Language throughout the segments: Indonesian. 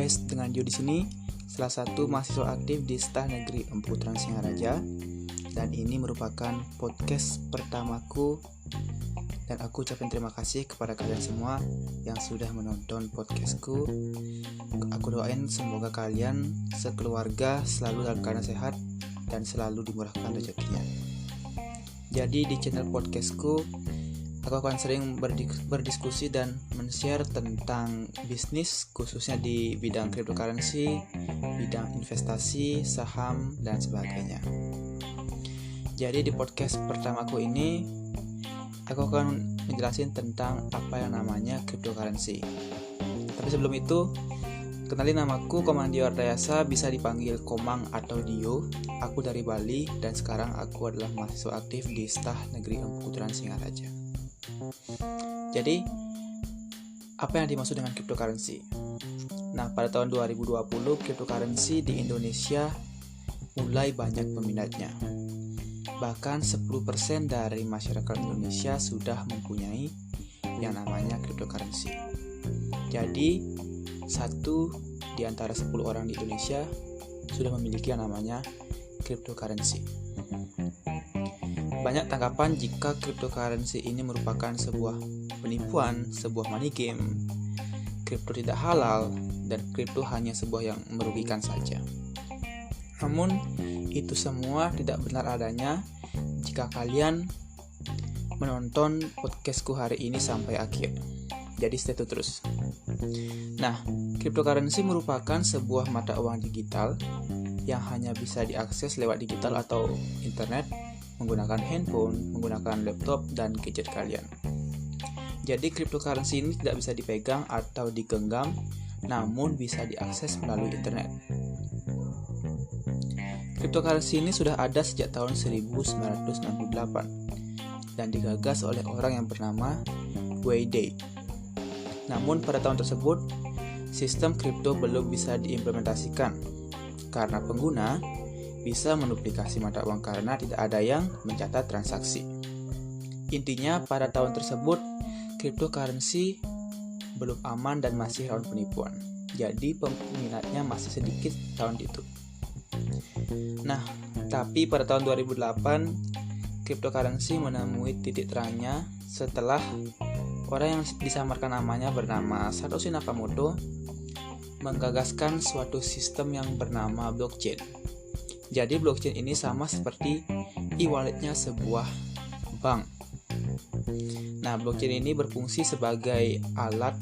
guys, dengan Dio di sini, salah satu mahasiswa aktif di Stah Negeri Empu Putra Singaraja, dan ini merupakan podcast pertamaku. Dan aku ucapkan terima kasih kepada kalian semua yang sudah menonton podcastku. Aku doain semoga kalian sekeluarga selalu dalam keadaan sehat dan selalu dimurahkan rezekinya. Jadi di channel podcastku, aku akan sering berdiskusi dan men-share tentang bisnis, khususnya di bidang cryptocurrency, bidang investasi, saham, dan sebagainya. Jadi di podcast pertamaku ini, aku akan menjelaskan tentang apa yang namanya cryptocurrency. Tapi sebelum itu, kenalin namaku Komandio Ardayasa, bisa dipanggil Komang atau Dio. Aku dari Bali dan sekarang aku adalah mahasiswa aktif di Stah Negeri Empu Putra Singaraja. Jadi, apa yang dimaksud dengan cryptocurrency? Nah, pada tahun 2020, cryptocurrency di Indonesia mulai banyak peminatnya. Bahkan 10% dari masyarakat Indonesia sudah mempunyai yang namanya cryptocurrency. Jadi, 1 di antara 10 orang di Indonesia sudah memiliki yang namanya cryptocurrency. Banyak tanggapan jika cryptocurrency ini merupakan sebuah penipuan, sebuah money game, kripto tidak halal, dan kripto hanya sebuah yang merugikan saja. Namun, itu semua tidak benar adanya jika kalian menonton podcastku hari ini sampai akhir. Jadi stay tune terus. Nah, cryptocurrency merupakan sebuah mata uang digital yang hanya bisa diakses lewat digital atau internet, menggunakan handphone, menggunakan laptop, dan gadget kalian. Jadi cryptocurrency ini tidak bisa dipegang atau digenggam, namun bisa diakses melalui internet. Cryptocurrency ini sudah ada sejak tahun 1998 dan digagas oleh orang yang bernama Wei Dai. Namun pada tahun tersebut, sistem kripto belum bisa diimplementasikan karena pengguna bisa menduplikasi mata uang karena tidak ada yang mencatat transaksi. Intinya, pada tahun tersebut, cryptocurrency belum aman dan masih rawan penipuan. Jadi peminatnya masih sedikit tahun itu. Nah, tapi pada tahun 2008, cryptocurrency menemui titik terangnya setelah orang yang disamarkan namanya bernama Satoshi Nakamoto menggagaskan suatu sistem yang bernama blockchain. Jadi blockchain ini sama seperti e-walletnya sebuah bank. Nah, blockchain ini berfungsi sebagai alat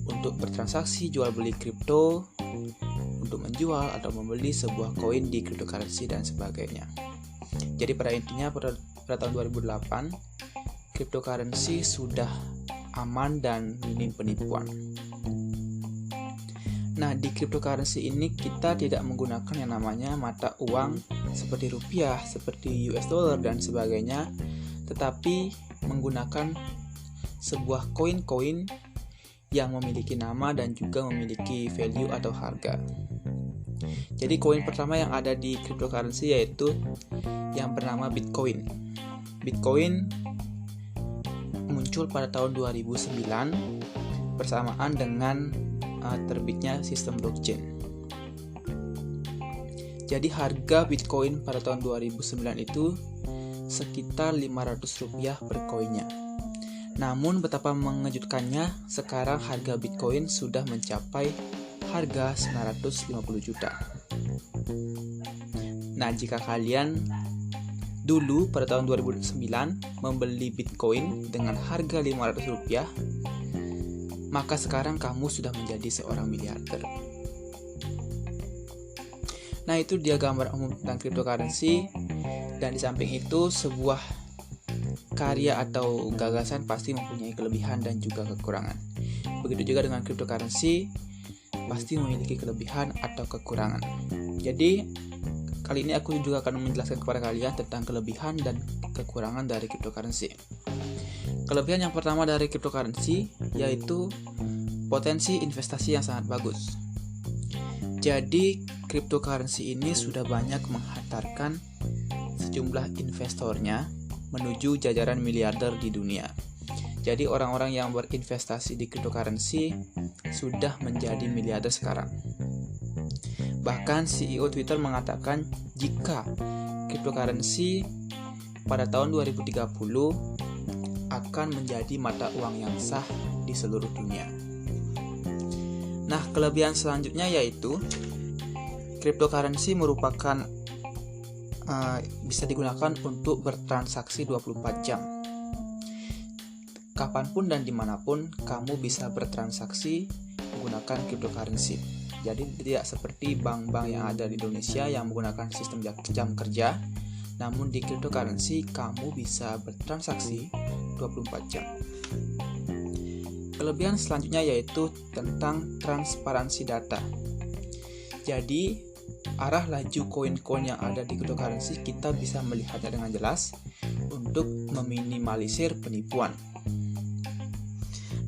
untuk bertransaksi jual beli kripto, untuk menjual atau membeli sebuah koin di cryptocurrency dan sebagainya. Jadi pada intinya pada tahun 2008, cryptocurrency sudah aman dan minim penipuan. Nah, di cryptocurrency ini kita tidak menggunakan yang namanya mata uang seperti rupiah, seperti US dollar dan sebagainya, tetapi menggunakan sebuah koin-koin yang memiliki nama dan juga memiliki value atau harga. Jadi koin pertama yang ada di cryptocurrency yaitu yang bernama Bitcoin. Bitcoin muncul pada tahun 2009 bersamaan dengan terbitnya sistem blockchain. Jadi harga Bitcoin pada tahun 2009 itu sekitar Rp500 per koinnya. Namun betapa mengejutkannya, sekarang harga Bitcoin sudah mencapai harga 950 juta. Nah, jika kalian dulu pada tahun 2009 membeli Bitcoin dengan harga Rp500, maka sekarang kamu sudah menjadi seorang miliarder. Nah, itu dia gambar umum tentang cryptocurrency. Dan di samping itu, sebuah karya atau gagasan pasti mempunyai kelebihan dan juga kekurangan. Begitu juga dengan cryptocurrency, pasti memiliki kelebihan atau kekurangan. Jadi, kali ini aku juga akan menjelaskan kepada kalian tentang kelebihan dan kekurangan dari cryptocurrency. Kelebihan yang pertama dari cryptocurrency yaitu potensi investasi yang sangat bagus. Jadi, cryptocurrency ini sudah banyak menghantarkan sejumlah investornya menuju jajaran miliarder di dunia. Jadi orang-orang yang berinvestasi di cryptocurrency sudah menjadi miliarder sekarang. Bahkan CEO Twitter mengatakan jika cryptocurrency pada tahun 2030 akan menjadi mata uang yang sah di seluruh dunia. Nah, kelebihan selanjutnya yaitu cryptocurrency merupakan bisa digunakan untuk bertransaksi 24 jam. Kapanpun dan dimanapun kamu bisa bertransaksi menggunakan cryptocurrency. Jadi tidak seperti bank-bank yang ada di Indonesia yang menggunakan sistem jam kerja, namun di cryptocurrency kamu bisa bertransaksi 24 jam. Kelebihan selanjutnya yaitu tentang transparansi data. Jadi arah laju koin-koin yang ada di cryptocurrency kita bisa melihatnya dengan jelas untuk meminimalisir penipuan.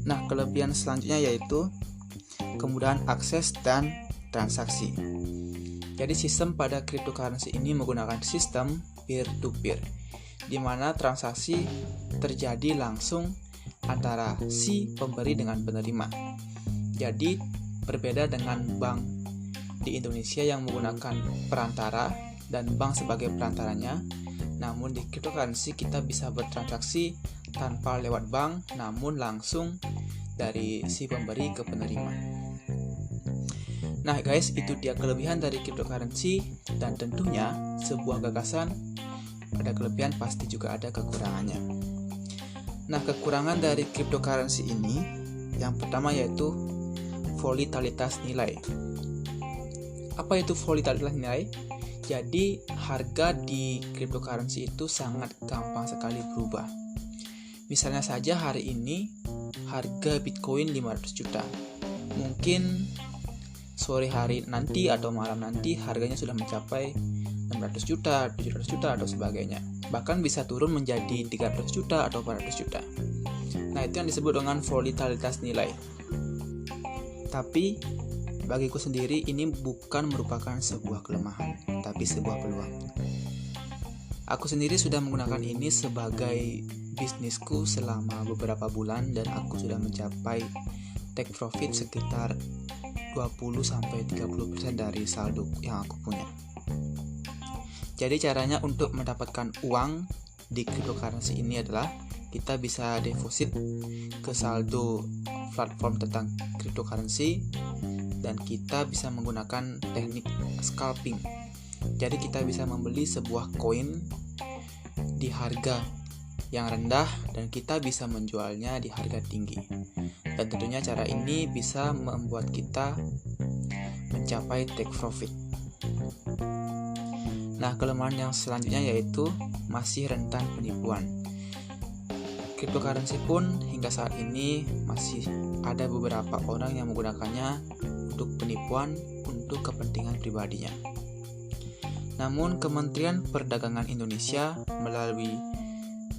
Nah, kelebihan selanjutnya yaitu kemudahan akses dan transaksi. Jadi sistem pada cryptocurrency ini menggunakan sistem peer-to-peer, di mana transaksi terjadi langsung antara si pemberi dengan penerima. Jadi berbeda dengan bank di Indonesia yang menggunakan perantara dan bank sebagai perantaranya, namun di cryptocurrency kita bisa bertransaksi tanpa lewat bank, namun langsung dari si pemberi ke penerima. Nah guys, itu dia kelebihan dari cryptocurrency, dan tentunya sebuah gagasan ada kelebihan pasti juga ada kekurangannya. Nah, kekurangan dari cryptocurrency ini yang pertama yaitu volatilitas nilai. Apa itu volatilitas nilai? Jadi harga di cryptocurrency itu sangat gampang sekali berubah. Misalnya saja hari ini harga Bitcoin 500 juta. Mungkin sore hari nanti atau malam nanti harganya sudah mencapai 600 juta, 700 juta atau sebagainya. Bahkan bisa turun menjadi 300 juta atau 400 juta. Nah, itu yang disebut dengan volatilitas nilai. Tapi bagiku sendiri ini bukan merupakan sebuah kelemahan, tapi sebuah peluang. Aku sendiri sudah menggunakan ini sebagai bisnisku selama beberapa bulan dan aku sudah mencapai take profit sekitar 20-30% dari saldo yang aku punya. Jadi caranya untuk mendapatkan uang di cryptocurrency ini adalah kita bisa deposit ke saldo platform tentang cryptocurrency dan kita bisa menggunakan teknik scalping. Jadi kita bisa membeli sebuah koin di harga yang rendah dan kita bisa menjualnya di harga tinggi. Dan tentunya cara ini bisa membuat kita mencapai take profit. Nah, kelemahan yang selanjutnya yaitu masih rentan penipuan. Cryptocurrency pun hingga saat ini masih ada beberapa orang yang menggunakannya untuk penipuan untuk kepentingan pribadinya. Namun Kementerian Perdagangan Indonesia melalui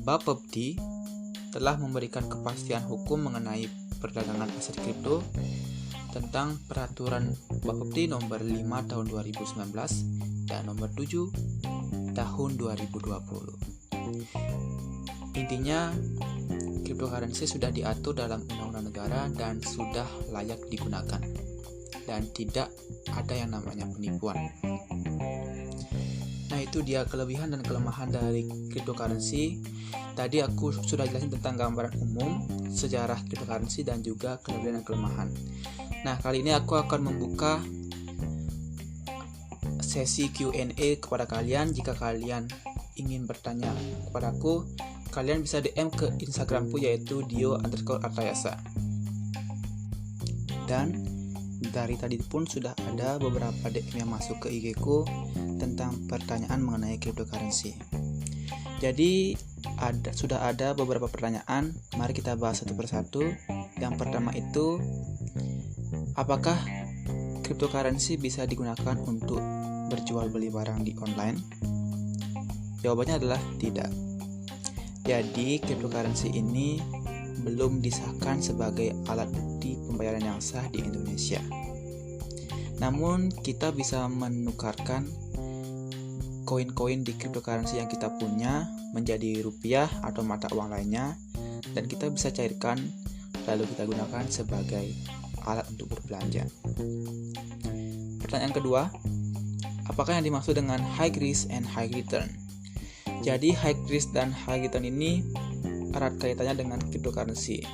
Bapepti telah memberikan kepastian hukum mengenai perdagangan aset kripto tentang peraturan Bapepti nomor 5 tahun 2019 dan nomor 7 tahun 2020. Intinya, cryptocurrency sudah diatur dalam undang-undang negara dan sudah layak digunakan dan tidak ada yang namanya penipuan. Nah, itu dia kelebihan dan kelemahan dari cryptocurrency. Tadi aku sudah jelasin tentang gambaran umum, sejarah cryptocurrency dan juga kelebihan dan kelemahan. Nah, kali ini aku akan membuka sesi Q&A kepada kalian. Jika kalian ingin bertanya kepadaku, kalian bisa DM ke Instagramku yaitu dio_artayasa. Dan dari tadi pun sudah ada beberapa DM yang masuk ke IG ku tentang pertanyaan mengenai cryptocurrency. Jadi sudah ada beberapa pertanyaan, mari kita bahas satu persatu. Yang pertama itu, apakah cryptocurrency bisa digunakan untuk berjual beli barang di online? Jawabannya adalah tidak. Jadi cryptocurrency ini belum disahkan sebagai alat bukti pembayaran yang sah di Indonesia. Namun kita bisa menukarkan koin-koin di cryptocurrency yang kita punya menjadi rupiah atau mata uang lainnya dan kita bisa cairkan lalu kita gunakan sebagai alat untuk berbelanja. Pertanyaan kedua, apakah yang dimaksud dengan high risk and high return? Jadi high risk dan high return ini erat kaitannya dengan cryptocurrency.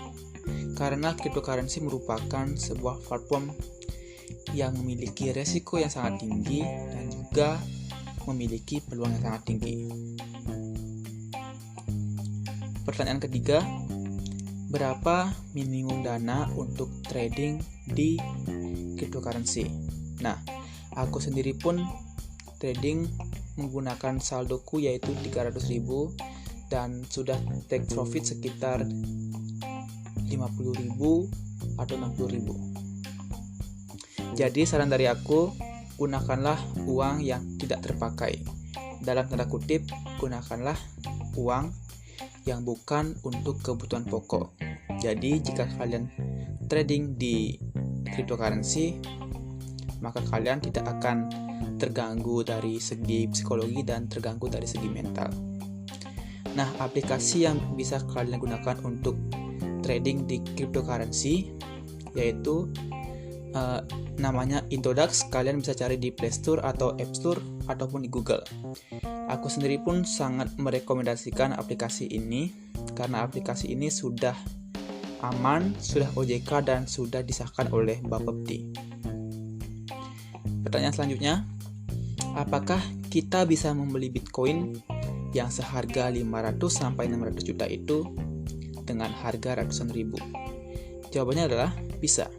Karena cryptocurrency merupakan sebuah platform yang memiliki resiko yang sangat tinggi dan juga memiliki peluang yang sangat tinggi. Pertanyaan ketiga, berapa minimum dana untuk trading di cryptocurrency? Nah, aku sendiri pun trading menggunakan saldoku yaitu 300.000 dan sudah take profit sekitar 50.000 atau 60.000. Jadi saran dari aku, gunakanlah uang yang tidak terpakai. Dalam tanda kutip, gunakanlah uang yang bukan untuk kebutuhan pokok. Jadi jika kalian trading di cryptocurrency, maka kalian tidak akan terganggu dari segi psikologi dan terganggu dari segi mental. Nah, aplikasi yang bisa kalian gunakan untuk trading di cryptocurrency yaitu namanya Introdax. Kalian bisa cari di Play Store atau App Store ataupun di Google. Aku sendiri pun sangat merekomendasikan aplikasi ini karena aplikasi ini sudah aman, sudah OJK dan sudah disahkan oleh Bapepti. Pertanyaan selanjutnya, apakah kita bisa membeli Bitcoin yang seharga 500-600 juta itu dengan harga ratusan ribu? Jawabannya adalah bisa.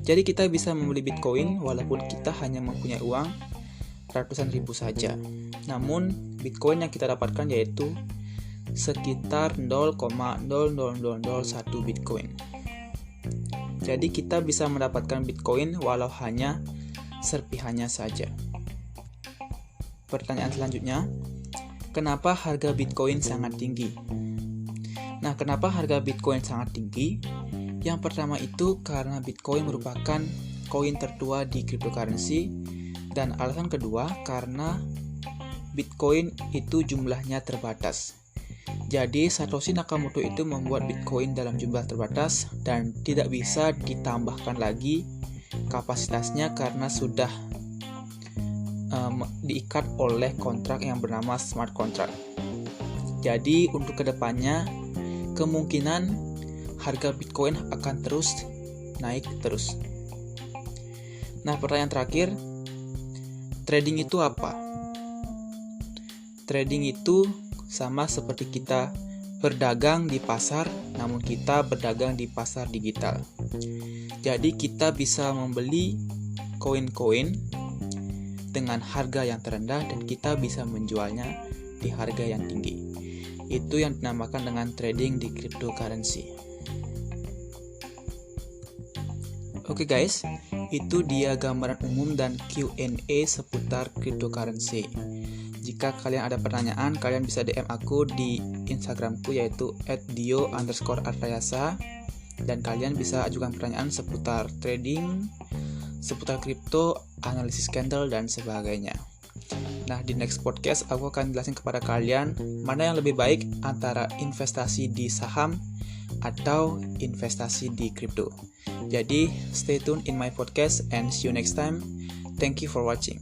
Jadi kita bisa membeli Bitcoin walaupun kita hanya mempunyai uang ratusan ribu saja. Namun Bitcoin yang kita dapatkan yaitu sekitar 0,00001 Bitcoin. Jadi kita bisa mendapatkan Bitcoin walau hanya serpihannya saja. Pertanyaan selanjutnya, kenapa harga Bitcoin sangat tinggi? Nah, kenapa harga Bitcoin sangat tinggi? Yang pertama itu karena Bitcoin merupakan koin tertua di cryptocurrency, dan alasan kedua karena Bitcoin itu jumlahnya terbatas. Jadi Satoshi Nakamoto itu membuat Bitcoin dalam jumlah terbatas dan tidak bisa ditambahkan lagi kapasitasnya karena sudah diikat oleh kontrak yang bernama smart contract. Jadi untuk kedepannya kemungkinan harga Bitcoin akan terus naik terus. Nah, pertanyaan terakhir, trading itu apa? Trading itu sama seperti kita berdagang di pasar, namun kita berdagang di pasar digital. Jadi kita bisa membeli koin-koin dengan harga yang terendah dan kita bisa menjualnya di harga yang tinggi. Itu yang dinamakan dengan trading di cryptocurrency. Oke guys, itu dia gambaran umum dan Q&A seputar cryptocurrency. Jika kalian ada pertanyaan, kalian bisa DM aku di Instagramku yaitu @dio_artayasa, dan kalian bisa ajukan pertanyaan seputar trading, seputar kripto, analisis candle dan sebagainya. Nah, di next podcast aku akan jelasin kepada kalian mana yang lebih baik antara investasi di saham atau investasi di kripto. Jadi, stay tune in my podcast and see you next time. Thank you for watching.